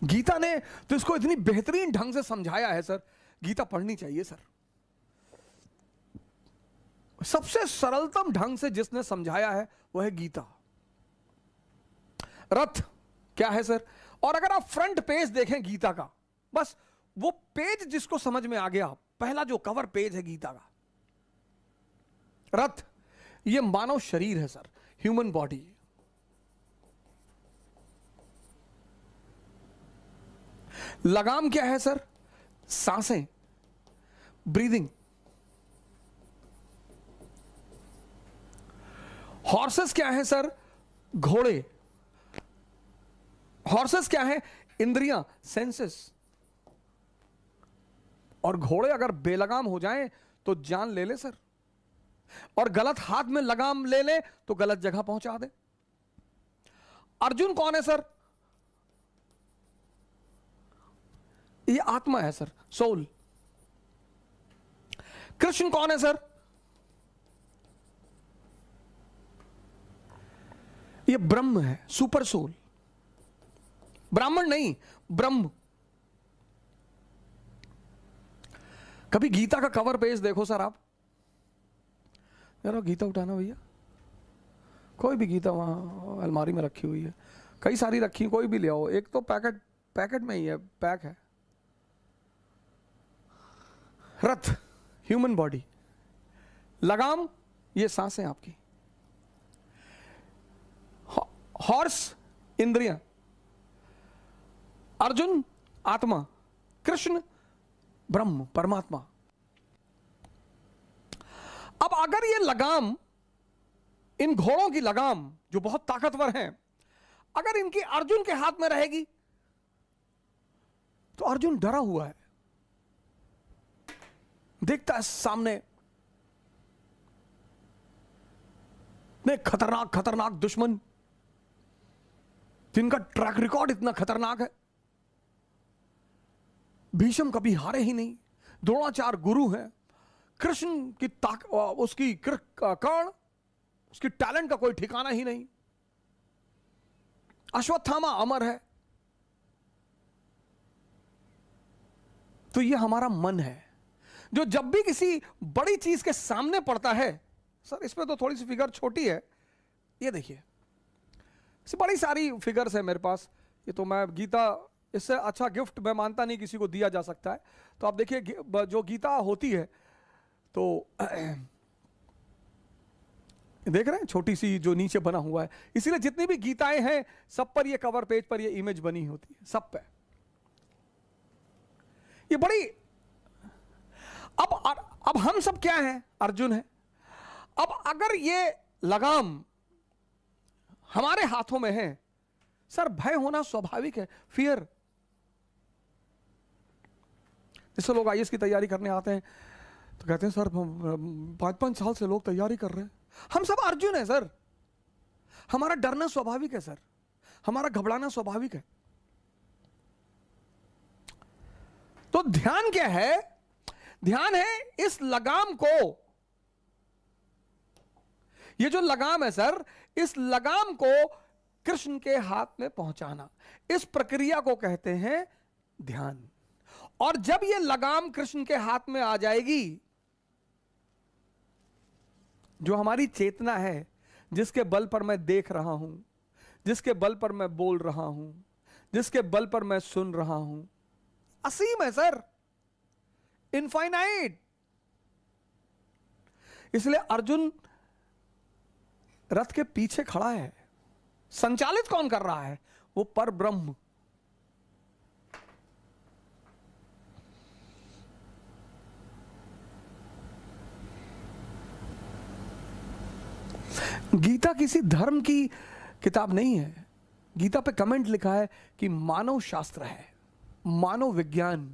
गीता ने तो इसको इतनी बेहतरीन ढंग से समझाया है सर, गीता पढ़नी चाहिए सर। सबसे सरलतम ढंग से जिसने समझाया है वह है गीता। रथ क्या है सर? और अगर आप फ्रंट पेज देखें गीता का, बस वो पेज जिसको समझ में आ गया, पहला जो कवर पेज है गीता का, रथ ये मानव शरीर है सर, ह्यूमन बॉडी। लगाम क्या है सर? सांसें, ब्रीदिंग। हॉर्सेस क्या है सर? घोड़े। हॉर्सेस क्या है? इंद्रियां, सेंसेस। और घोड़े अगर बेलगाम हो जाएं तो जान ले ले सर, और गलत हाथ में लगाम ले ले तो गलत जगह पहुंचा दे। अर्जुन कौन है सर? ये आत्मा है सर, सोल। कृष्ण कौन है सर? ये ब्रह्म है, सुपर सोल। ब्राह्मण नहीं, ब्रह्म। कभी गीता का कवर पेज देखो सर आप, यार गीता उठाना भैया, कोई भी गीता वहां अलमारी में रखी हुई है, कई सारी रखी, कोई भी ले आओ, एक तो पैकेट में ही है, पैक है। रथ ह्यूमन बॉडी, लगाम ये सांसें आपकी, हॉर्स इंद्रियां, अर्जुन आत्मा, कृष्ण ब्रह्म परमात्मा। अब अगर ये लगाम, इन घोड़ों की लगाम जो बहुत ताकतवर हैं, अगर इनकी अर्जुन के हाथ में रहेगी तो अर्जुन डरा हुआ है, देखता है सामने ने खतरनाक खतरनाक दुश्मन जिनका ट्रैक रिकॉर्ड इतना खतरनाक है। भीष्म कभी हारे ही नहीं, द्रोणाचार्य गुरु हैं, कृष्ण की उसकी कर्ण, उसकी टैलेंट का कोई ठिकाना ही नहीं, अश्वत्थामा अमर है। तो ये हमारा मन है जो जब भी किसी बड़ी चीज के सामने पड़ता है, सर इसमें तो थोड़ी सी फिगर छोटी है, ये देखिए बड़ी सारी फिगर्स है मेरे पास, ये तो मैं गीता, इससे अच्छा गिफ्ट मैं मानता नहीं किसी को दिया जा सकता है। तो आप देखिए जो गीता होती है तो देख रहे हैं छोटी सी जो नीचे बना हुआ है, इसीलिए जितनी भी गीताएं हैं सब पर ये कवर पेज पर ये इमेज बनी होती है, सब पे ये बड़ी। अब हम सब क्या हैं? अर्जुन है। अब अगर ये लगाम हमारे हाथों में है सर, भय होना स्वाभाविक है, फियर। जैसे लोग आईएएस की तैयारी करने आते हैं तो कहते हैं सर 5-5 साल से लोग तैयारी कर रहे हैं। हम सब अर्जुन है सर, हमारा डरना स्वाभाविक है सर, हमारा घबराना स्वाभाविक है। तो ध्यान क्या है? ध्यान है इस लगाम को, ये जो लगाम है सर, इस लगाम को कृष्ण के हाथ में पहुंचाना, इस प्रक्रिया को कहते हैं ध्यान। और जब ये लगाम कृष्ण के हाथ में आ जाएगी, जो हमारी चेतना है, जिसके बल पर मैं देख रहा हूं, जिसके बल पर मैं बोल रहा हूं, जिसके बल पर मैं सुन रहा हूं, असीम है सर, इनफाइनाइट। इसलिए अर्जुन रथ के पीछे खड़ा है, संचालित कौन कर रहा है? वो पर ब्रह्म। गीता किसी धर्म की किताब नहीं है, गीता पे कमेंट लिखा है कि मानव शास्त्र है, मानव विज्ञान।